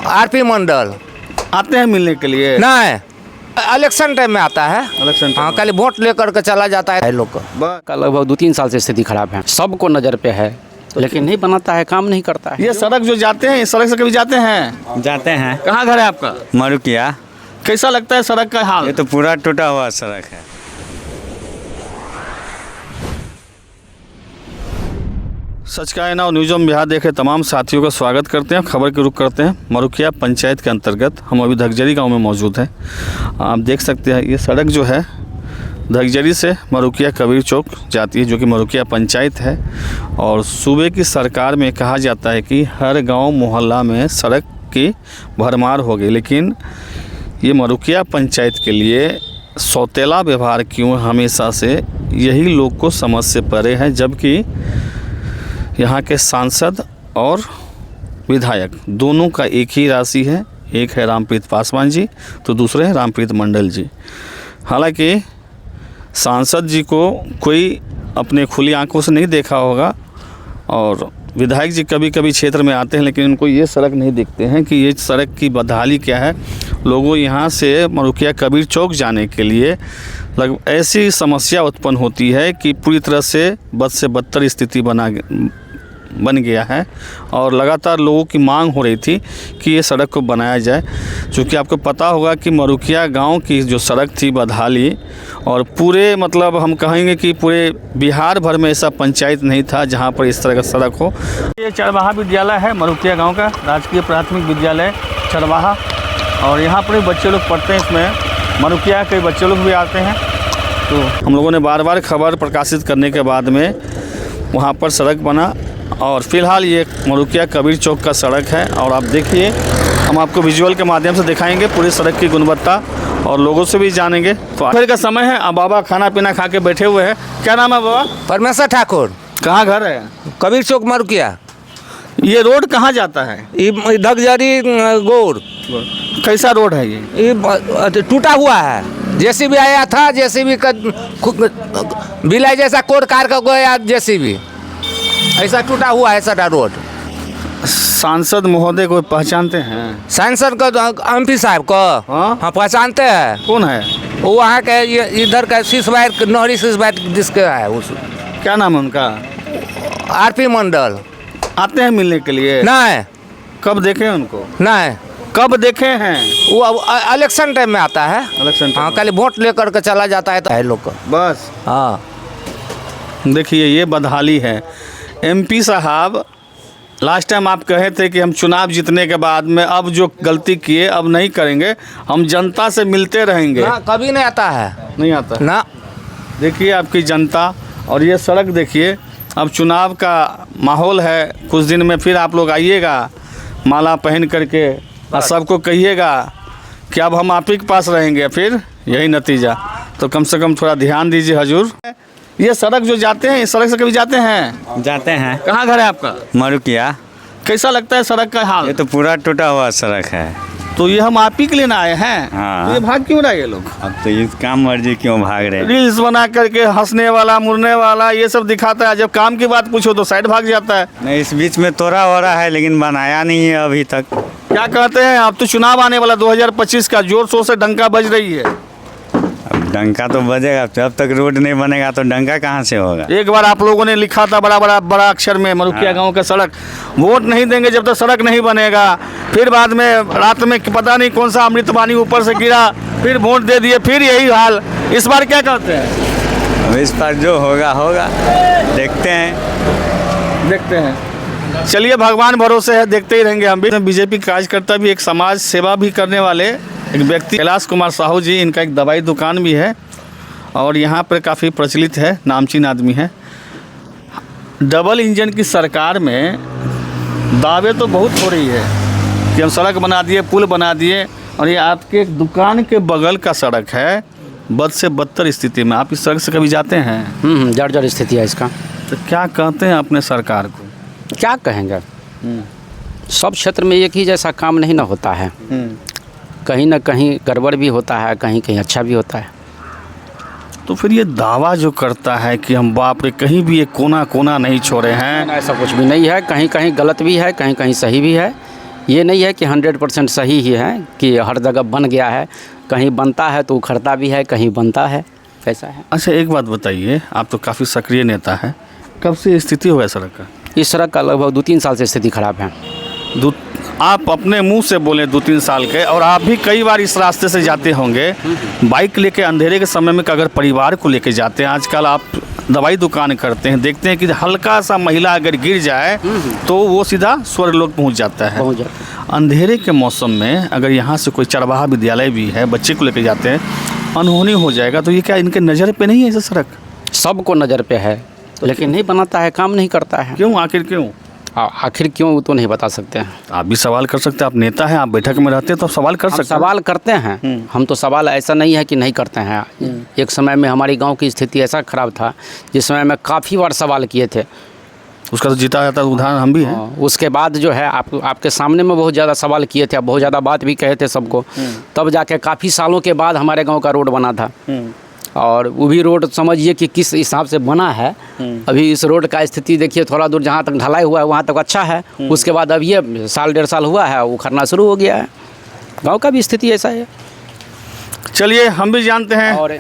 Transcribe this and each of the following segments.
RP मंडल आते हैं मिलने के लिए? नहीं, इलेक्शन टाइम में आता है। इलेक्शन हाँ, कल वोट लेकर के चला जाता है लोग को। का लगभग 2-3 साल से स्थिति खराब है, सबको नज़र पे है, लेकिन नहीं बनाता है, काम नहीं करता है। ये सड़क जो जाते हैं, इस सड़क से कभी जाते हैं? जाते हैं। कहाँ घर है आपका? मरुकिया। कैसा लगता है सड़क का हाल? ये तो पूरा टूटा हुआ सड़क है। सच का आईना और न्यूज़ ऑन बिहार देखे तमाम साथियों का स्वागत करते हैं। खबर के रुख करते हैं मरुकिया पंचायत के अंतर्गत। हम अभी धगजरी गांव में मौजूद हैं। आप देख सकते हैं ये सड़क जो है धगजरी से मरुकिया कबीर चौक जाती है, जो कि मरुकिया पंचायत है। और सूबे की सरकार में कहा जाता है कि हर गांव मोहल्ला में सड़क की भरमार हो गई, लेकिन ये मरुकिया पंचायत के लिए सौतेला व्यवहार क्यों हमेशा से, यही लोग को समझ से परे है। जबकि यहाँ के सांसद और विधायक दोनों का एक ही राशि है, एक है रामप्रीत पासवान जी तो दूसरे हैं रामप्रीत मंडल जी। हालांकि सांसद जी को कोई अपने खुली आंखों से नहीं देखा होगा और विधायक जी कभी कभी क्षेत्र में आते हैं, लेकिन उनको ये सड़क नहीं दिखते हैं कि ये सड़क की बदहाली क्या है। लोगों यहाँ से मरुकिया कबीर चौक जाने के लिए ऐसी समस्या उत्पन्न होती है कि पूरी तरह से बद से बदतर स्थिति बन गया है। और लगातार लोगों की मांग हो रही थी कि ये सड़क को बनाया जाए, क्योंकि आपको पता होगा कि मरुकिया गांव की जो सड़क थी बदहाली, और पूरे मतलब हम कहेंगे कि पूरे बिहार भर में ऐसा पंचायत नहीं था जहां पर इस तरह का सड़क हो। ये चरवाहा विद्यालय है मरुकिया गांव का, राजकीय प्राथमिक विद्यालय चरवाहा, और यहाँ पर बच्चे लोग पढ़ते हैं। इसमें मरुकिया के बच्चे लोग भी आते हैं। तो हम लोगों ने बार बार खबर प्रकाशित करने के बाद में वहाँ पर सड़क बना, और फिलहाल ये मरुकिया कबीर चौक का सड़क है। और आप देखिए, हम आपको विजुअल के माध्यम से दिखाएंगे पूरी सड़क की गुणवत्ता और लोगों से भी जानेंगे। तो आखिर का समय है, अब बाबा खाना पीना खा के बैठे हुए हैं। क्या नाम है बाबा? परमेश्वर ठाकुर। कहाँ घर है? कबीर चौक मरुकिया। ये रोड कहाँ जाता है? ये धगजरी गौर। कैसा रोड है ये? टूटा हुआ है, जेसीबी आया था, जेसीबी का बिलाई जैसा कोड कार का गया, जेसीबी ऐसा टूटा हुआ है सारा रोड। सांसद महोदय को पहचानते हैं? सांसद का एमपी साहब को हाँ पहचानते हैं। कौन है वो? वहाँ के इधर का सिसवाइर, नहरी सिसवाइर जिसके है उस। क्या नाम है उनका? आरपी मंडल। आते हैं मिलने के लिए? नहीं। कब देखे उनको? नहीं। कब देखे हैं? वो इलेक्शन टाइम में आता है। इलेक्शन हाँ, कल वोट लेकर के चला जाता है तो है लोग को बस। हाँ, देखिए ये बदहाली है। एमपी साहब लास्ट टाइम आप कहे थे कि हम चुनाव जीतने के बाद में अब जो गलती किए अब नहीं करेंगे, हम जनता से मिलते रहेंगे। ना, कभी नहीं आता है। नहीं आता ना। देखिए आपकी जनता, और ये सड़क देखिए। अब चुनाव का माहौल है, कुछ दिन में फिर आप लोग आइएगा माला पहन करके और सबको कहिएगा कि अब हम आप ही के पास रहेंगे, फिर यही नतीजा। तो कम से कम थोड़ा ध्यान दीजिए हजूर। ये सड़क जो जाते हैं, इस सड़क से कभी जाते हैं? जाते हैं। कहाँ घर है आपका? मरुकिया। कैसा लगता है सड़क का हाल? ये तो पूरा टूटा हुआ सड़क है। तो ये हम आप ही के लिए ना आए हैं। हाँ। तो ये भाग क्यों रहा है ये लोग? अब तो इस काम मर्जी क्यों भाग रहे हैं? रील्स बना करके हंसने वाला, मुड़ने वाला, ये सब दिखाता है। जब काम की बात पूछो तो साइड भाग जाता है। नहीं, इस बीच में तोड़ा हो रहा है, लेकिन बनाया नहीं है अभी तक। क्या कहते हैं? अब तो चुनाव आने वाला 2025 का, जोर शोर से डंका बज रही है। अब डंका तो बजेगा, जब तक रोड नहीं बनेगा तो डंका कहाँ से होगा? एक बार आप लोगों ने लिखा था बड़ा अक्षर में, मरुकिया गांव का सड़क वोट नहीं देंगे जब तक सड़क नहीं बनेगा। फिर बाद में रात में पता नहीं कौन सा अमृत पानी ऊपर से गिरा, फिर वोट दे दिए, फिर यही हाल। इस बार क्या कहते हैं? अब इस बार जो होगा होगा, देखते हैं। चलिए, भगवान भरोसे है, देखते ही रहेंगे हम भी। बीजेपी कार्यकर्ता भी, एक समाज सेवा भी करने वाले एक व्यक्ति कैलाश कुमार साहू जी, इनका एक दवाई दुकान भी है और यहाँ पर काफ़ी प्रचलित है, नामचीन आदमी है। डबल इंजन की सरकार में दावे तो बहुत हो रही है कि हम सड़क बना दिए, पुल बना दिए, और ये आपके दुकान के बगल का सड़क है, बद से बदतर स्थिति में। आप इस सड़क से कभी जाते हैं? जर्जर स्थिति है इसका। तो क्या कहते हैं अपने सरकार को? क्या कहेंगे, सब क्षेत्र में एक ही जैसा काम नहीं ना होता है। कहीं ना कहीं गड़बड़ भी होता है, कहीं कहीं अच्छा भी होता है। तो फिर ये दावा जो करता है कि हम बाप रे कहीं भी एक कोना नहीं छोड़े हैं, ऐसा कुछ भी नहीं है। कहीं कहीं गलत भी है, कहीं कहीं सही भी है। ये नहीं है कि 100% सही ही है कि हर जगह बन गया है, कहीं बनता है तो उखड़ता भी है, कहीं बनता है, कैसा है। अच्छा एक बात बताइए, आप तो काफ़ी सक्रिय नेता हैं, कब से स्थिति हो गया सड़क का? इस सड़क का लगभग 2-3 साल से स्थिति खराब है। आप अपने मुंह से बोले 2-3 साल के, और आप भी कई बार इस रास्ते से जाते होंगे बाइक लेके अंधेरे के समय में, अगर परिवार को लेके जाते हैं, आजकल आप दवाई दुकान करते हैं, देखते हैं कि हल्का सा महिला अगर गिर जाए तो वो सीधा स्वर्गलोक पहुंच जाता है। अंधेरे के मौसम में अगर यहाँ से कोई चरवाहा विद्यालय भी है, बच्चे को लेके जाते हैं, अनहोनी हो जाएगा तो ये क्या इनके नज़र पे नहीं है ये सड़क? सबको नज़र पे है, लेकिन नहीं बनाता है, काम नहीं करता है। क्यों, आखिर क्यों? आखिर क्यों वो तो नहीं बता सकते हैं। आप भी सवाल कर सकते हैं, आप नेता हैं, आप बैठक में रहते हैं तो आप सवाल कर हम सकते हैं। सवाल करते हैं, हम तो सवाल ऐसा नहीं है कि नहीं करते हैं। एक समय में हमारी गांव की स्थिति ऐसा खराब था जिस समय में काफ़ी बार सवाल किए थे, उसका तो जीता जाता उदाहरण हम भी हैं। उसके बाद जो है आपके सामने में बहुत ज़्यादा सवाल किए थे, बहुत ज़्यादा बात भी कहे थे सबको, तब जाके काफ़ी सालों के बाद हमारे गाँव का रोड बना था। और वो भी रोड समझिए कि किस हिसाब से बना है। अभी इस रोड का स्थिति देखिए, थोड़ा दूर जहाँ तक ढलाई हुआ है वहाँ तक अच्छा है, उसके बाद अब ये 1-1.5 साल हुआ है उखड़ना शुरू हो गया है। गांव का भी स्थिति ऐसा है। चलिए हम भी जानते हैं। और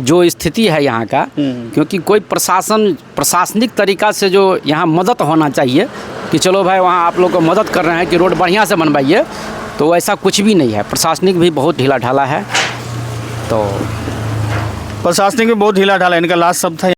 जो स्थिति है यहाँ का, क्योंकि कोई प्रशासनिक तरीक़ा से जो यहाँ मदद होना चाहिए कि चलो भाई वहाँ आप लोग को मदद कर रहे हैं कि रोड बढ़िया से बनवाइए, तो ऐसा कुछ भी नहीं है। प्रशासनिक भी बहुत ढीला ढाला है, तो प्रशासनिक भी बहुत ढीला ढाला, इनका लास्ट शब्द था।